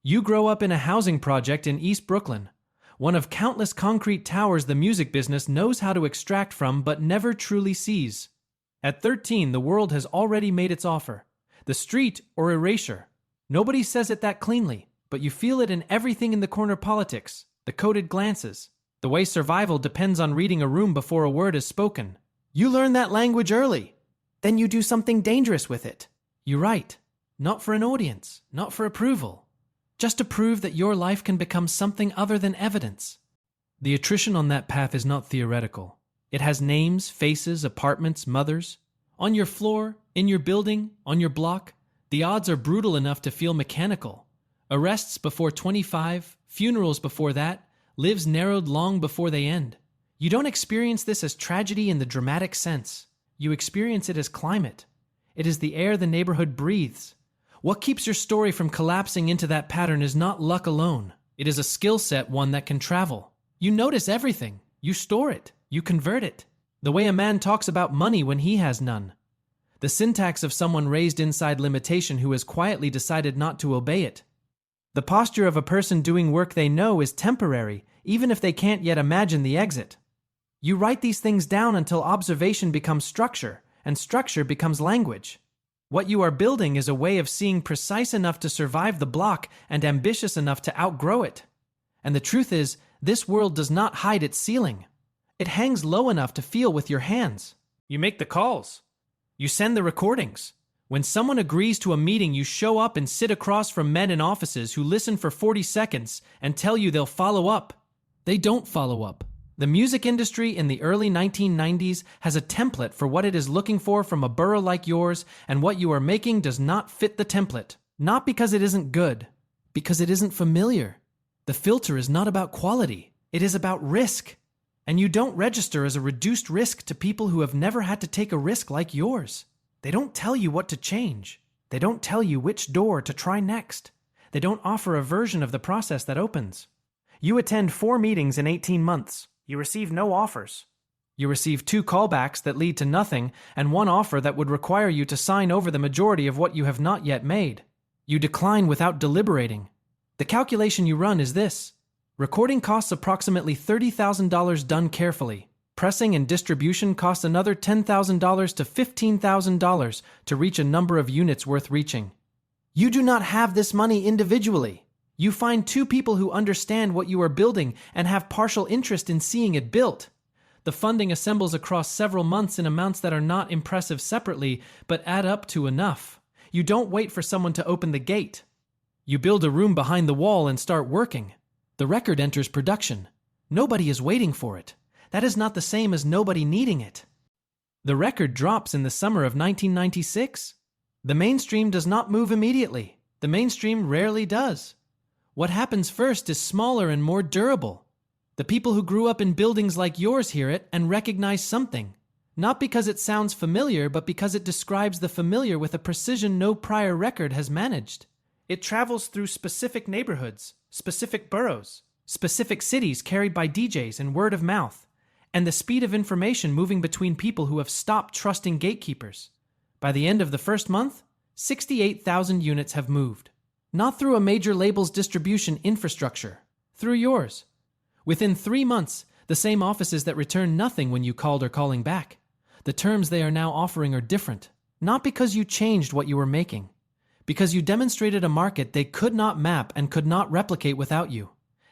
You grow up in a housing project in East Brooklyn, one of countless concrete towers the music business knows how to extract from but never truly sees. At 13, the world has already made its offer. The street or erasure. Nobody says it that cleanly, but you feel it in everything in the corner politics, the coded glances, the way survival depends on reading a room before a word is spoken. You learn that language early. Then you do something dangerous with it. You write, not for an audience, not for approval, just to prove that your life can become something other than evidence. The attrition on that path is not theoretical. It has names, faces, apartments, mothers. On your floor, in your building, on your block, the odds are brutal enough to feel mechanical. Arrests before 25, funerals before that, lives narrowed long before they end. You don't experience this as tragedy in the dramatic sense. You experience it as climate. It is the air the neighborhood breathes. What keeps your story from collapsing into that pattern is not luck alone. It is a skill set, one that can travel. You notice everything. You store it. You convert it. The way a man talks about money when he has none. The syntax of someone raised inside limitation who has quietly decided not to obey it. The posture of a person doing work they know is temporary, even if they can't yet imagine the exit. You write these things down until observation becomes structure, and structure becomes language. What you are building is a way of seeing precise enough to survive the block and ambitious enough to outgrow it. And the truth is, this world does not hide its ceiling. It hangs low enough to feel with your hands. You make the calls. You send the recordings. When someone agrees to a meeting, you show up and sit across from men in offices who listen for 40 seconds and tell you they'll follow up. They don't follow up. The music industry in the early 1990s has a template for what it is looking for from a borough like yours, and what you are making does not fit the template. Not because it isn't good, because it isn't familiar. The filter is not about quality. It is about risk. And you don't register as a reduced risk to people who have never had to take a risk like yours. They don't tell you what to change. They don't tell you which door to try next. They don't offer a version of the process that opens. You attend 4 meetings in 18 months. You receive no offers. You receive 2 callbacks that lead to nothing, and 1 offer that would require you to sign over the majority of what you have not yet made. You decline without deliberating. The calculation you run is this. Recording costs approximately $30,000 done carefully. Pressing and distribution costs another $10,000 to $15,000 to reach a number of units worth reaching. You do not have this money individually. You find 2 people who understand what you are building and have partial interest in seeing it built. The funding assembles across several months in amounts that are not impressive separately, but add up to enough. You don't wait for someone to open the gate. You build a room behind the wall and start working. The record enters production. Nobody is waiting for it. That is not the same as nobody needing it. The record drops in the summer of 1996. The mainstream does not move immediately. The mainstream rarely does. What happens first is smaller and more durable. The people who grew up in buildings like yours hear it and recognize something. Not because it sounds familiar, but because it describes the familiar with a precision no prior record has managed. It travels through specific neighborhoods, specific boroughs, specific cities carried by DJs and word of mouth, and the speed of information moving between people who have stopped trusting gatekeepers. By the end of the first month, 68,000 units have moved. Not through a major label's distribution infrastructure, through yours. Within 3 months, the same offices that returned nothing when you called are calling back. The terms they are now offering are different, not because you changed what you were making, because you demonstrated a market they could not map and could not replicate without you.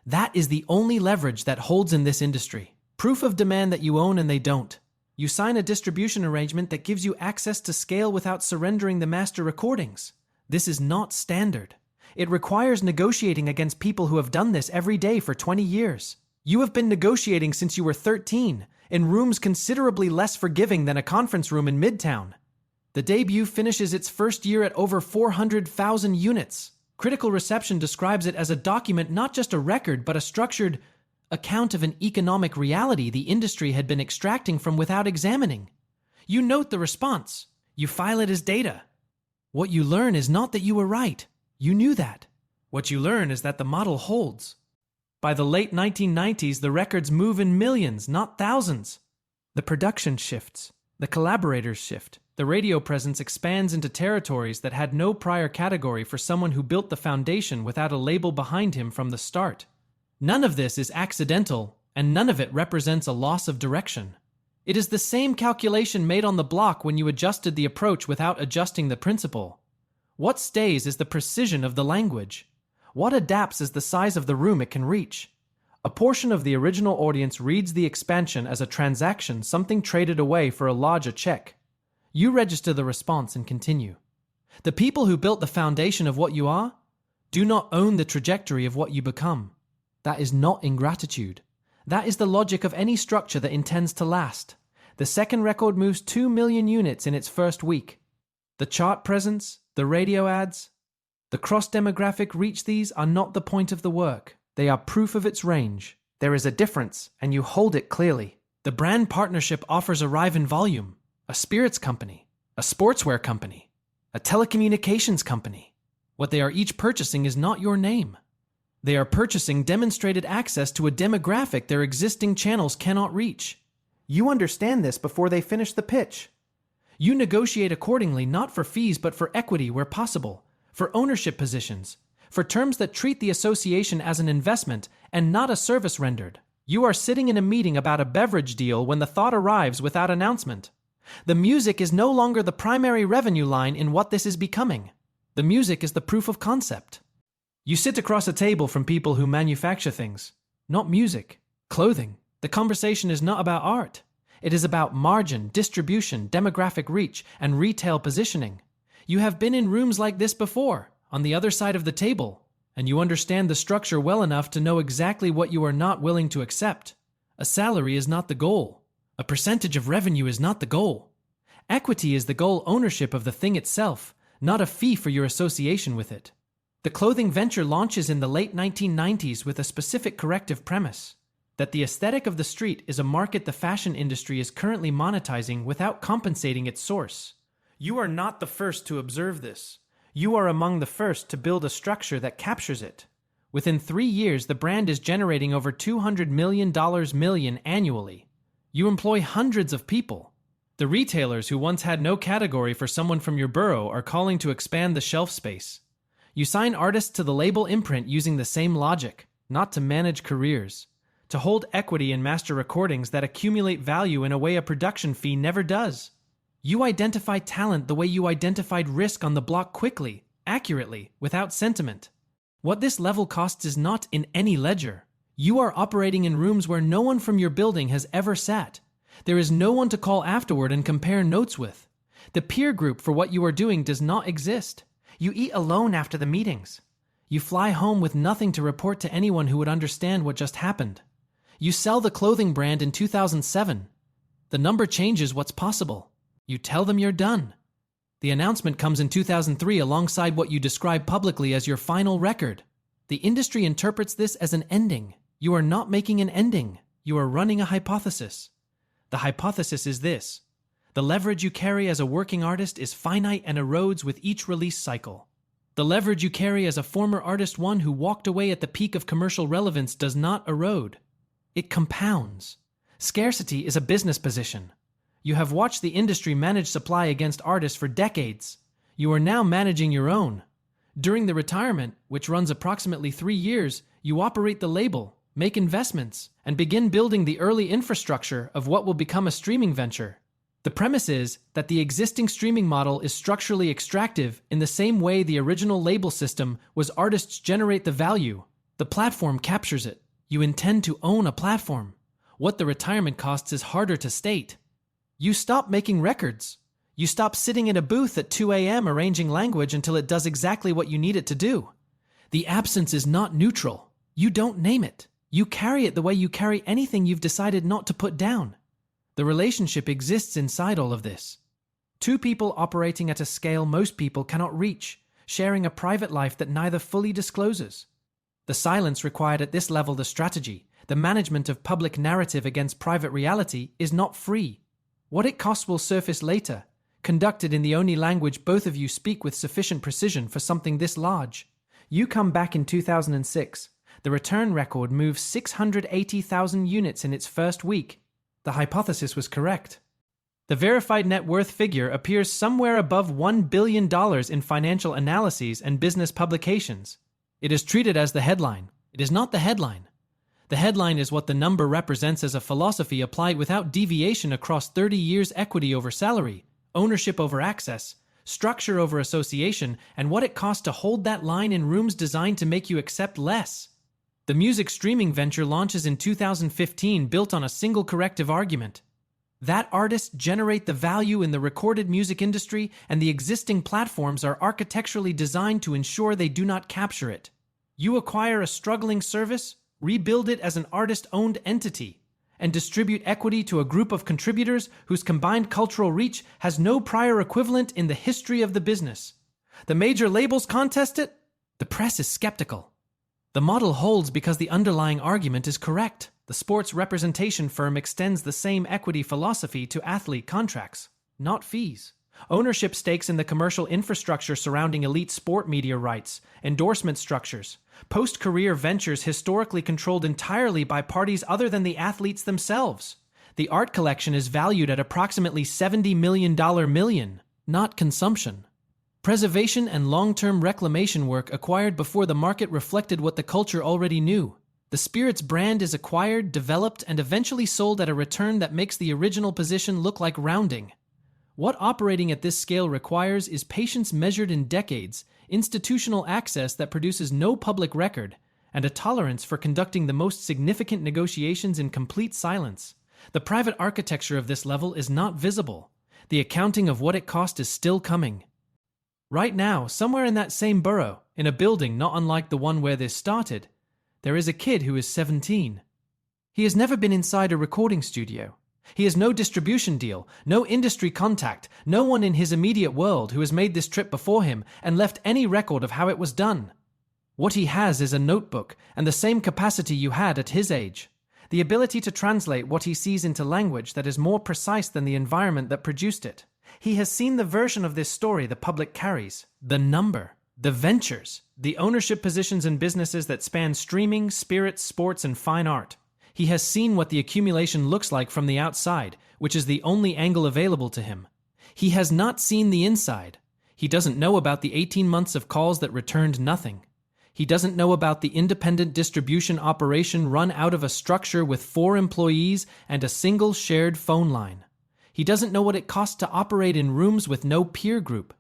That is the only leverage that holds in this industry. Proof of demand that you own and they don't. You sign a distribution arrangement that gives you access to scale without surrendering the master recordings. This is not standard. It requires negotiating against people who have done this every day for 20 years. You have been negotiating since you were 13, in rooms considerably less forgiving than a conference room in Midtown. The debut finishes its first year at over 400,000 units. Critical reception describes it as a document, not just a record, but a structured account of an economic reality the industry had been extracting from without examining. You note the response. You file it as data. What you learn is not that you were right. You knew that. What you learn is that the model holds. By the late 1990s, the records move in millions, not thousands. The production shifts. The collaborators shift. The radio presence expands into territories that had no prior category for someone who built the foundation without a label behind him from the start. None of this is accidental, and none of it represents a loss of direction. It is the same calculation made on the block when you adjusted the approach without adjusting the principle. What stays is the precision of the language. What adapts is the size of the room it can reach. A portion of the original audience reads the expansion as a transaction, something traded away for a larger check. You register the response and continue. The people who built the foundation of what you are do not own the trajectory of what you become. That is not ingratitude. That is the logic of any structure that intends to last. The second record moves 2 million units in its first week. The chart presence, the radio ads, the cross-demographic reach, these are not the point of the work. They are proof of its range. There is a difference, and you hold it clearly. The brand partnership offers a rival in volume, a spirits company, a sportswear company, a telecommunications company. What they are each purchasing is not your name. They are purchasing demonstrated access to a demographic their existing channels cannot reach. You understand this before they finish the pitch. You negotiate accordingly, not for fees but for equity where possible, for ownership positions, for terms that treat the association as an investment and not a service rendered. You are sitting in a meeting about a beverage deal when the thought arrives without announcement. The music is no longer the primary revenue line in what this is becoming. The music is the proof of concept. You sit across a table from people who manufacture things, not music, clothing. The conversation is not about art. It is about margin, distribution, demographic reach, and retail positioning. You have been in rooms like this before, on the other side of the table, and you understand the structure well enough to know exactly what you are not willing to accept. A salary is not the goal. A percentage of revenue is not the goal. Equity is the goal, ownership of the thing itself, not a fee for your association with it. The clothing venture launches in the late 1990s with a specific corrective premise, that the aesthetic of the street is a market the fashion industry is currently monetizing without compensating its source. You are not the first to observe this. You are among the first to build a structure that captures it. Within 3 years, the brand is generating over $200 million annually. You employ hundreds of people. The retailers who once had no category for someone from your borough are calling to expand the shelf space. You sign artists to the label imprint using the same logic, not to manage careers, to hold equity in master recordings that accumulate value in a way a production fee never does. You identify talent the way you identified risk on the block, quickly, accurately, without sentiment. What this level costs is not in any ledger. You are operating in rooms where no one from your building has ever sat. There is no one to call afterward and compare notes with. The peer group for what you are doing does not exist. You eat alone after the meetings. You fly home with nothing to report to anyone who would understand what just happened. You sell the clothing brand in 2007. The number changes what's possible. You tell them you're done. The announcement comes in 2003 alongside what you describe publicly as your final record. The industry interprets this as an ending. You are not making an ending. You are running a hypothesis. The hypothesis is this: the leverage you carry as a working artist is finite and erodes with each release cycle. The leverage you carry as a former artist, one who walked away at the peak of commercial relevance, does not erode. It compounds. Scarcity is a business position. You have watched the industry manage supply against artists for decades. You are now managing your own. During the retirement, which runs approximately 3 years, you operate the label, make investments, and begin building the early infrastructure of what will become a streaming venture. The premise is that the existing streaming model is structurally extractive in the same way the original label system was. Artists generate the value. The platform captures it. You intend to own a platform. What the retirement costs is harder to state. You stop making records. You stop sitting in a booth at 2 a.m. arranging language until it does exactly what you need it to do. The absence is not neutral. You don't name it. You carry it the way you carry anything you've decided not to put down. The relationship exists inside all of this. 2 people operating at a scale most people cannot reach, sharing a private life that neither fully discloses. The silence required at this level, the strategy, the management of public narrative against private reality, is not free. What it costs will surface later, conducted in the only language both of you speak with sufficient precision for something this large. You come back in 2006. The return record moves 680,000 units in its first week. The hypothesis was correct. The verified net worth figure appears somewhere above $1 billion in financial analyses and business publications. It is treated as the headline. It is not the headline. The headline is what the number represents as a philosophy applied without deviation across 30 years: equity over salary, ownership over access, structure over association, and what it costs to hold that line in rooms designed to make you accept less. The music streaming venture launches in 2015 built on a single corrective argument. That artists generate the value in the recorded music industry, and the existing platforms are architecturally designed to ensure they do not capture it. You acquire a struggling service, rebuild it as an artist-owned entity, and distribute equity to a group of contributors whose combined cultural reach has no prior equivalent in the history of the business. The major labels contest it? The press is skeptical. The model holds because the underlying argument is correct. The sports representation firm extends the same equity philosophy to athlete contracts, not fees. Ownership stakes in the commercial infrastructure surrounding elite sport media rights, endorsement structures, post-career ventures historically controlled entirely by parties other than the athletes themselves. The art collection is valued at approximately $70 million, not consumption. Preservation and long-term reclamation work acquired before the market reflected what the culture already knew. The Spirits brand is acquired, developed, and eventually sold at a return that makes the original position look like rounding. What operating at this scale requires is patience measured in decades, institutional access that produces no public record, and a tolerance for conducting the most significant negotiations in complete silence. The private architecture of this level is not visible. The accounting of what it cost is still coming. Right now, somewhere in that same borough, in a building not unlike the one where this started, there is a kid who is 17. He has never been inside a recording studio. He has no distribution deal, no industry contact, no one in his immediate world who has made this trip before him and left any record of how it was done. What he has is a notebook and the same capacity you had at his age. The ability to translate what he sees into language that is more precise than the environment that produced it. He has seen the version of this story the public carries, the number, the ventures, the ownership positions in businesses that span streaming, spirits, sports, and fine art. He has seen what the accumulation looks like from the outside, which is the only angle available to him. He has not seen the inside. He doesn't know about the 18 months of calls that returned nothing. He doesn't know about the independent distribution operation run out of a structure with 4 employees and a single shared phone line. He doesn't know what it costs to operate in rooms with no peer group,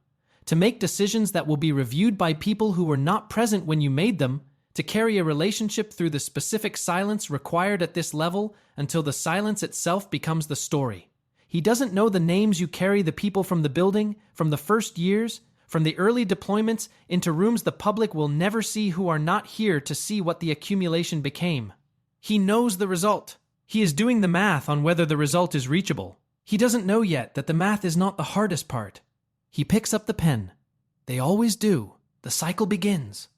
to make decisions that will be reviewed by people who were not present when you made them, to carry a relationship through the specific silence required at this level until the silence itself becomes the story. He doesn't know the names you carry the people from the building, from the first years, from the early deployments into rooms the public will never see who are not here to see what the accumulation became. He knows the result. He is doing the math on whether the result is reachable. He doesn't know yet that the math is not the hardest part. He picks up the pen. They always do. The cycle begins.